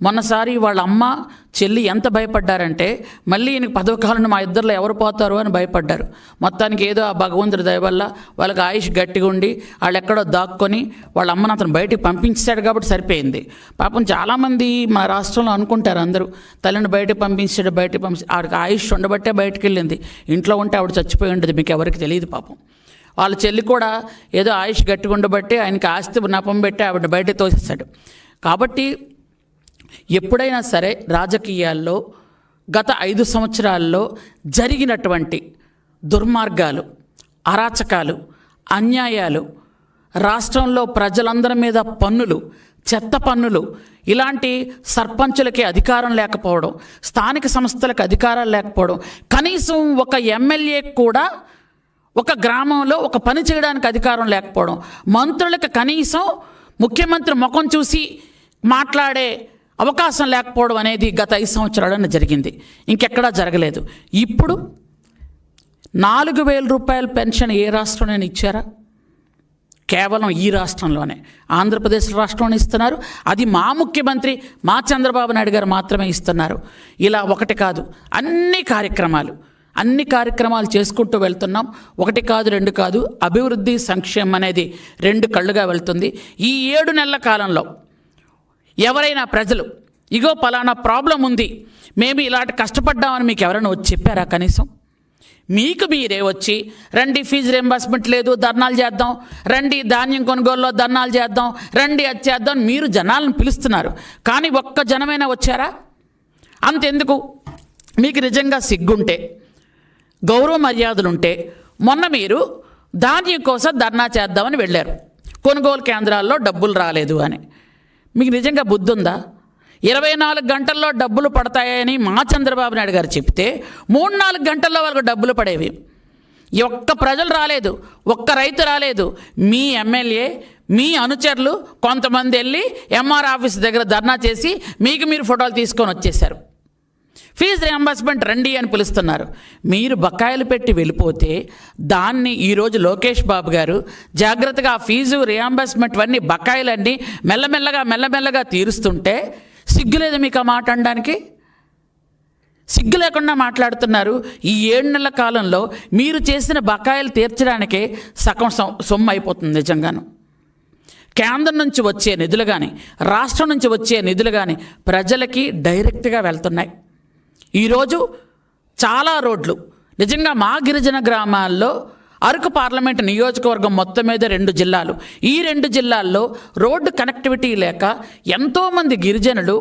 మొన్నసారి వాళ్ళ అమ్మ చెల్లి ఎంత భయపడ్డారంటే మళ్ళీ ఈయనకి పదవి కాలంలో మా ఇద్దరిలో ఎవరు పోతారు అని భయపడ్డారు. మొత్తానికి ఏదో ఆ భగవంతుడి దయ వల్ల వాళ్ళకి ఆయుష్ గట్టిగా ఉండి వాళ్ళు ఎక్కడో దాక్కొని వాళ్ళ అమ్మను అతను బయటికి పంపించాడు కాబట్టి సరిపోయింది. పాపం చాలామంది మన రాష్ట్రంలో అనుకుంటారు అందరూ తల్లిని బయటకు పంపించాడు ఆవిడకి ఆయుష్ ఉండబట్టే బయటకు వెళ్ళింది. ఇంట్లో ఉంటే ఆవిడ చచ్చిపోయి ఉండదు, మీకు ఎవరికి తెలియదు పాపం. వాళ్ళ చెల్లి కూడా ఏదో ఆయుష్ గట్టిగా ఉండబట్టి ఆయనకి ఆస్తి నపం పెట్టి ఆవిడ బయటకు తోసేస్తాడు. కాబట్టి ఎప్పుడైనా సరే రాజకీయాల్లో గత 5 సంవత్సరాల్లో జరిగినటువంటి దుర్మార్గాలు, అరాచకాలు, అన్యాయాలు, రాష్ట్రంలో ప్రజలందరి మీద పన్నులు, చెత్త పన్నులు, ఇలాంటి సర్పంచులకి అధికారం లేకపోవడం, స్థానిక సంస్థలకు అధికారాలు లేకపోవడం, కనీసం ఒక ఎమ్మెల్యే కూడా ఒక గ్రామంలో ఒక పని చేయడానికి అధికారం లేకపోవడం, మంత్రులకు కనీసం ముఖ్యమంత్రి ముఖం చూసి మాట్లాడే అవకాశం లేకపోవడం అనేది గత 5 సంవత్సరాలను జరిగింది. ఇంకెక్కడా జరగలేదు. ఇప్పుడు 4,000 రూపాయల పెన్షన్ ఏ రాష్ట్రంలోనే ఇచ్చారా? కేవలం ఈ రాష్ట్రంలోనే, ఆంధ్రప్రదేశ్ రాష్ట్రంలో ఇస్తున్నారు. అది మా ముఖ్యమంత్రి మా చంద్రబాబు నాయుడు గారు మాత్రమే ఇస్తున్నారు. ఇలా ఒకటి కాదు, అన్ని కార్యక్రమాలు చేసుకుంటూ వెళ్తున్నాం. 1 కాదు 2 కాదు, అభివృద్ధి సంక్షేమం అనేది 2 కళ్ళుగా వెళ్తుంది. ఈ 7 నెలల కాలంలో ఎవరైనా ప్రజలు ఇగో పలానా ప్రాబ్లం ఉంది, మేము ఇలాంటి కష్టపడ్డామని మీకు ఎవరైనా వచ్చి చెప్పారా? కనీసం మీకు మీరే వచ్చి రండి ఫీజు రియంబర్స్మెంట్ లేదు ధర్నాలు చేద్దాం, రండి ధాన్యం కొనుగోలులో ధర్నాలు చేద్దాం, రండి అది చేద్దాం, మీరు జనాలను పిలుస్తున్నారు. కానీ ఒక్క జనమైనా వచ్చారా? అంతెందుకు, మీకు నిజంగా సిగ్గుంటే, గౌరవ మర్యాదలుంటే మొన్న మీరు ధాన్యం కోసం ధర్నా చేద్దామని వెళ్ళారు, కొనుగోలు కేంద్రాల్లో డబ్బులు రాలేదు అని. మీకు నిజంగా బుద్ధి ఉందా? 24 గంటల్లో డబ్బులు పడతాయని మా చంద్రబాబు నాయుడు గారు చెప్తే 3-4 గంటల్లో వాళ్ళకు డబ్బులు పడేవి. ఒక్క ప్రజలు రాలేదు, ఒక్క రైతు రాలేదు. మీ ఎమ్మెల్యే, మీ అనుచరులు కొంతమంది వెళ్ళి ఎంఆర్ ఆఫీస్ దగ్గర ధర్నా చేసి మీకు మీరు ఫోటోలు తీసుకొని వచ్చేశారు. ఫీజు రియంబర్స్మెంట్ రండి అని పిలుస్తున్నారు. మీరు బకాయిలు పెట్టి వెళ్ళిపోతే దాన్ని ఈరోజు లోకేష్ బాబు గారు జాగ్రత్తగా ఫీజు రియంబర్స్మెంట్ అన్నీ బకాయిలన్నీ మెల్లమెల్లగా తీరుస్తుంటే సిగ్గులేదు మీకు ఆ మాట అనడానికి? సిగ్గు లేకుండా మాట్లాడుతున్నారు. ఈ 7 నెలల కాలంలో మీరు చేసిన బకాయిలు తీర్చడానికే సగం సొమ్ము అయిపోతుంది. నిజంగాను కేంద్రం నుంచి వచ్చే నిధులు కానీ రాష్ట్రం నుంచి వచ్చే నిధులు కానీ ప్రజలకి డైరెక్ట్గా వెళ్తున్నాయి. ఈరోజు చాలా రోడ్లు నిజంగా మా గిరిజన గ్రామాల్లో అరకు పార్లమెంటు నియోజకవర్గం మొత్తం మీద 2 జిల్లాలు, ఈ 2 జిల్లాల్లో రోడ్డు కనెక్టివిటీ లేక ఎంతోమంది గిరిజనులు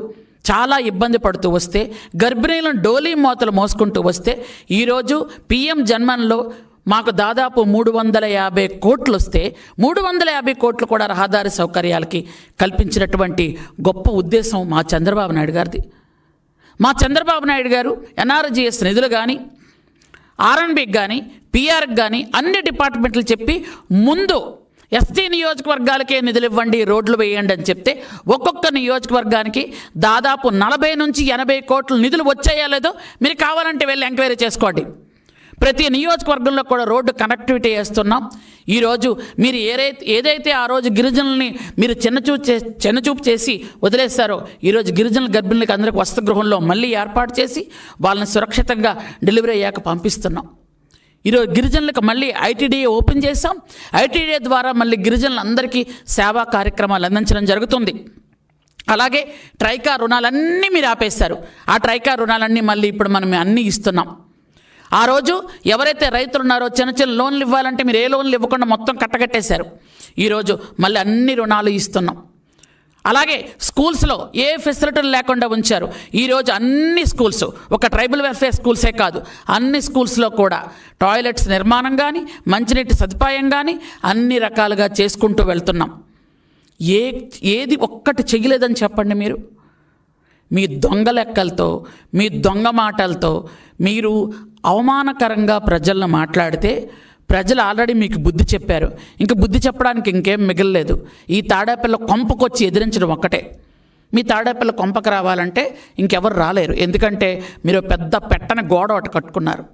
చాలా ఇబ్బంది పడుతూ వస్తే, గర్భిణీలను డోలీ మోతలు మోసుకుంటూ వస్తే, ఈరోజు పిఎం జన్మన్లో మాకు దాదాపు 350 కోట్లు వస్తే 350 కోట్లు కూడా రహదారి సౌకర్యాలకి కల్పించినటువంటి గొప్ప ఉద్దేశం మా చంద్రబాబు నాయుడు గారిది. మా చంద్రబాబు నాయుడు గారు ఎన్ఆర్జీఎస్ నిధులు కానీ, ఆర్ఎన్బికి కానీ, పిఆర్కి కానీ అన్ని డిపార్ట్మెంట్లు చెప్పి ముందు ఎస్టీ నియోజకవర్గాలకే నిధులు ఇవ్వండి, రోడ్లు వేయండి అని చెప్తే ఒక్కొక్క నియోజకవర్గానికి దాదాపు 40 నుంచి 80 కోట్ల నిధులు వచ్చాయో లేదో మీరు కావాలంటే వెళ్ళి ఎంక్వైరీ చేసుకోండి. ప్రతి నియోజకవర్గంలో కూడా రోడ్డు కనెక్టివిటీ చేస్తున్నాం. ఈరోజు మీరు ఏదైతే ఆ రోజు గిరిజనుల్ని మీరు చిన్నచూపు చేసి వదిలేస్తారో, ఈరోజు గిరిజనుల గర్భిణులకి అందరికీ వసతిగృహంలో మళ్ళీ ఏర్పాటు చేసి వాళ్ళని సురక్షితంగా డెలివరీ అయ్యాక పంపిస్తున్నాం. ఈరోజు గిరిజనులకు మళ్ళీ ఐటీడీఏ ఓపెన్ చేసాం. ఐటీడీఏ ద్వారా మళ్ళీ గిరిజనులందరికీ సేవా కార్యక్రమాలు అందించడం జరుగుతుంది. అలాగే ట్రైకా రుణాలన్నీ మీరు ఆపేశారు. ఆ ట్రైకా రుణాలన్నీ మళ్ళీ ఇప్పుడు మనం అన్నీ ఇస్తున్నాం. ఆ రోజు ఎవరైతే రైతులు ఉన్నారో చిన్న లోన్లు ఇవ్వాలంటే మీరు ఏ లోన్లు ఇవ్వకుండా మొత్తం కట్టగట్టేశారు. ఈరోజు మళ్ళీ అన్ని రుణాలు ఇస్తున్నాం. అలాగే స్కూల్స్లో ఏ ఫెసిలిటీలు లేకుండా ఉంచారు. ఈరోజు అన్ని స్కూల్స్, ఒక ట్రైబల్ వెల్ఫేర్ స్కూల్సే కాదు, అన్ని స్కూల్స్లో కూడా టాయిలెట్స్ నిర్మాణం కానీ, మంచినీటి సదుపాయం కానీ అన్ని రకాలుగా చేసుకుంటూ వెళ్తున్నాం. ఏది ఒక్కటి చెయ్యలేదని చెప్పండి. మీరు మీ దొంగ లెక్కలతో, మీ దొంగ మాటలతో మీరు అవమానకరంగా ప్రజలను మాట్లాడితే ప్రజలు ఆల్రెడీ మీకు బుద్ధి చెప్పారు. ఇంకా బుద్ధి చెప్పడానికి ఇంకేం మిగలలేదు. ఈ తాడేపల్లి కొంపకొచ్చి ఎదిరించడం ఒక్కటే. మీ తాడేపల్లి కొంపకు రావాలంటే ఇంకెవరు రాలేరు. ఎందుకంటే మీరు పెద్ద పెట్టని గోడ ఒకటి కట్టుకున్నారు.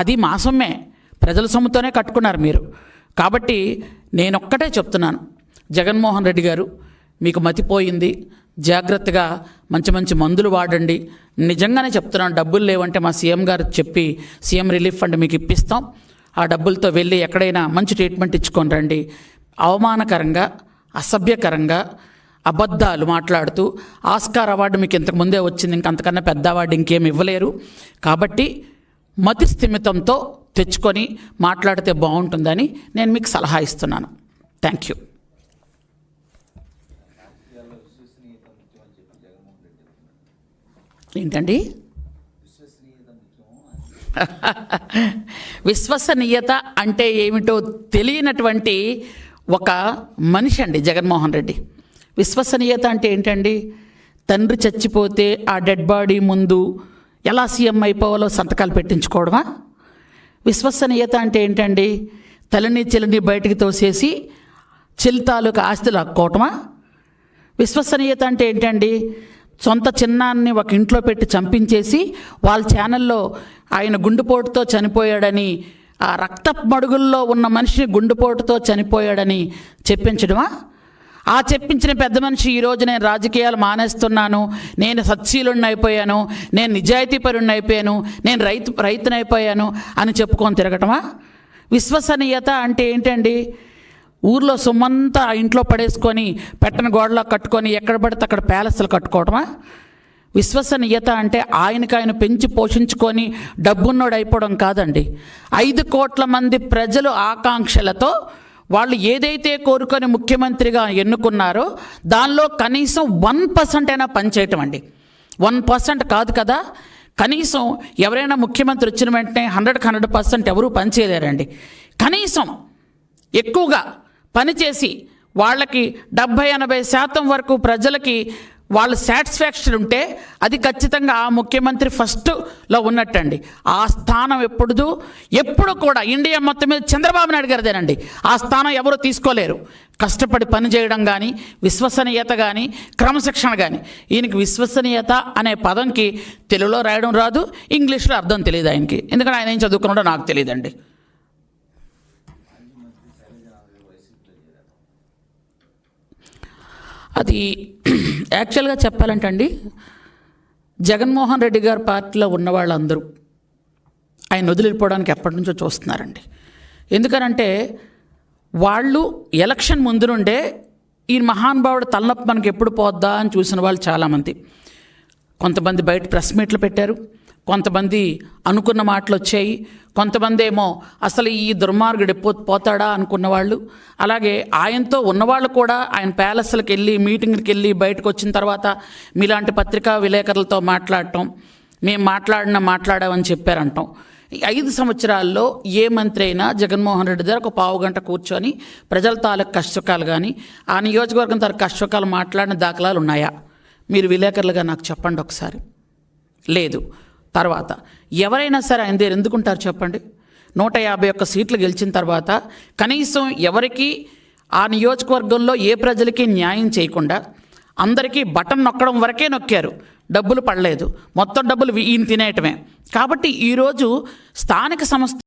అది మా సొమ్మే, ప్రజల సొమ్ముతోనే కట్టుకున్నారు మీరు. కాబట్టి నేనొక్కటే చెప్తున్నాను, జగన్మోహన్ రెడ్డి గారు మీకు మతిపోయింది, జాగ్రత్తగా మంచి మంచి మందులు వాడండి. నిజంగానే చెప్తున్నాను, డబ్బులు లేవంటే మా సీఎం గారు చెప్పి సీఎం రిలీఫ్ ఫండ్ మీకు ఇప్పిస్తాం. ఆ డబ్బులతో వెళ్ళి ఎక్కడైనా మంచి ట్రీట్మెంట్ ఇచ్చుకొని రండి. అవమానకరంగా, అసభ్యకరంగా అబద్ధాలు మాట్లాడుతూ ఆస్కార్ అవార్డు మీకు ఇంతకుముందే వచ్చింది, ఇంకంతకన్నా పెద్ద అవార్డు ఇంకేం ఇవ్వలేరు. కాబట్టి మతి స్థిమితంతో తెచ్చుకొని మాట్లాడితే బాగుంటుందని నేను మీకు సలహా ఇస్తున్నాను. Thank you. ఏంటండి విశ్వసనీయత అంటే ఏమిటో తెలియనటువంటి ఒక మనిషి అండి జగన్మోహన్ రెడ్డి. విశ్వసనీయత అంటే ఏంటండి? తండ్రి చచ్చిపోతే ఆ డెడ్ బాడీ ముందు ఎలా సీఎం అయిపోవాలో సంతకాలు పెట్టించుకోవడమా? విశ్వసనీయత అంటే ఏంటండి? తల్లిని చెల్లిని బయటికి తోసేసి చెల్లి తాలూకు ఆస్తులు హక్కోవటమా? విశ్వసనీయత అంటే ఏంటండి? సొంత చిన్నాన్ని ఒక ఇంట్లో పెట్టి చంపించేసి వాళ్ళ ఛానల్లో ఆయన గుండెపోటుతో చనిపోయాడని, ఆ రక్త మడుగుల్లో ఉన్న మనిషిని గుండెపోటుతో చనిపోయాడని చెప్పించడమా? ఆ చెప్పించిన పెద్ద మనిషి ఈరోజు నేను రాజకీయాలు మానేస్తున్నాను, నేను సత్శీలుణ్ణి అయిపోయాను, నేను నిజాయితీపరుణ్ణి అయిపోయాను, నేను రైతుని అయిపోయాను అని చెప్పుకొని తిరగటమా? విశ్వసనీయత అంటే ఏంటండి? ఊర్లో సొమ్మంతా ఆ ఇంట్లో పడేసుకొని పెట్టని గోడలో కట్టుకొని ఎక్కడ పడితే అక్కడ ప్యాలెస్లు కట్టుకోవటమా? విశ్వసనీయత అంటే ఆయన పెంచి పోషించుకొని డబ్బున్నోడు అయిపోవడం కాదండి. 5 కోట్ల మంది ప్రజలు ఆకాంక్షలతో వాళ్ళు ఏదైతే కోరుకొని ముఖ్యమంత్రిగా ఎన్నుకున్నారో దానిలో కనీసం 1% అయినా పనిచేయటం అండి. 1% కాదు కదా, కనీసం ఎవరైనా ముఖ్యమంత్రి వచ్చిన వెంటనే 100% ఎవరూ పనిచేయలేరండి. కనీసం ఎక్కువగా పనిచేసి వాళ్ళకి 70-80% వరకు ప్రజలకి వాళ్ళు సాటిస్ఫాక్షన్ ఉంటే అది ఖచ్చితంగా ఆ ముఖ్యమంత్రి ఫస్ట్లో ఉన్నట్టండి. ఆ స్థానం ఎప్పుడు కూడా ఇండియా మొత్తం మీద చంద్రబాబు నాయుడు గారిదేనండి. ఆ స్థానం ఎవరు తీసుకోలేరు. కష్టపడి పని చేయడం కానీ, విశ్వసనీయత కానీ, క్రమశిక్షణ కానీ. ఈయనకి విశ్వసనీయత అనే పదంకి తెలుగులో రాయడం రాదు, ఇంగ్లీష్లో అర్థం తెలియదు ఆయనకి. ఎందుకంటే ఆయన ఏం చదువుకున్నాడో నాకు తెలియదండి. అది యాక్చువల్గా చెప్పాలంటే అండి, జగన్మోహన్ రెడ్డి గారి పార్టీలో ఉన్న వాళ్ళందరూ ఆయన వదిలిపోవడానికి ఎప్పటి నుంచో చూస్తున్నారండి. ఎందుకనంటే వాళ్ళు ఎలక్షన్ ముందు నుండే ఈ మహానుభావుడు తలనొప్పి మనకి ఎప్పుడు పోద్దా అని చూసిన వాళ్ళు చాలామంది. కొంతమంది బయట ప్రెస్ మీట్లు పెట్టారు, కొంతమంది అనుకున్న మాటలు వచ్చాయి, కొంతమంది ఏమో అసలు ఈ దుర్మార్గుడు ఎప్పుడు పోతాడా అనుకున్న వాళ్ళు. అలాగే ఆయనతో ఉన్నవాళ్ళు కూడా ఆయన ప్యాలెస్లకు వెళ్ళి మీటింగ్కి వెళ్ళి బయటకు వచ్చిన తర్వాత మీలాంటి పత్రికా విలేకరులతో మాట్లాడటం, మేము మాట్లాడామని చెప్పారంటాం. ఈ 5 సంవత్సరాల్లో ఏ మంత్రి అయినా జగన్మోహన్ రెడ్డి దగ్గర ఒక పావు గంట కూర్చొని ప్రజల తాలూకు కష్టసుఖాలు కానీ, ఆ నియోజకవర్గం తాలూకు కష్టసుఖాలు మాట్లాడిన దాఖలాలు ఉన్నాయా? మీరు విలేకరులుగా నాకు చెప్పండి ఒకసారి. లేదు. తర్వాత ఎవరైనా సరే ఆయన దగ్గర ఎందుకుంటారు చెప్పండి? 151 సీట్లు గెలిచిన తర్వాత కనీసం ఎవరికి ఆ నియోజకవర్గంలో ఏ ప్రజలకి న్యాయం చేయకుండా అందరికీ బటన్ నొక్కడం వరకే నొక్కారు, డబ్బులు పడలేదు. మొత్తం డబ్బులు ఈయన తినేయటమే. కాబట్టి ఈరోజు స్థానిక సంస్థ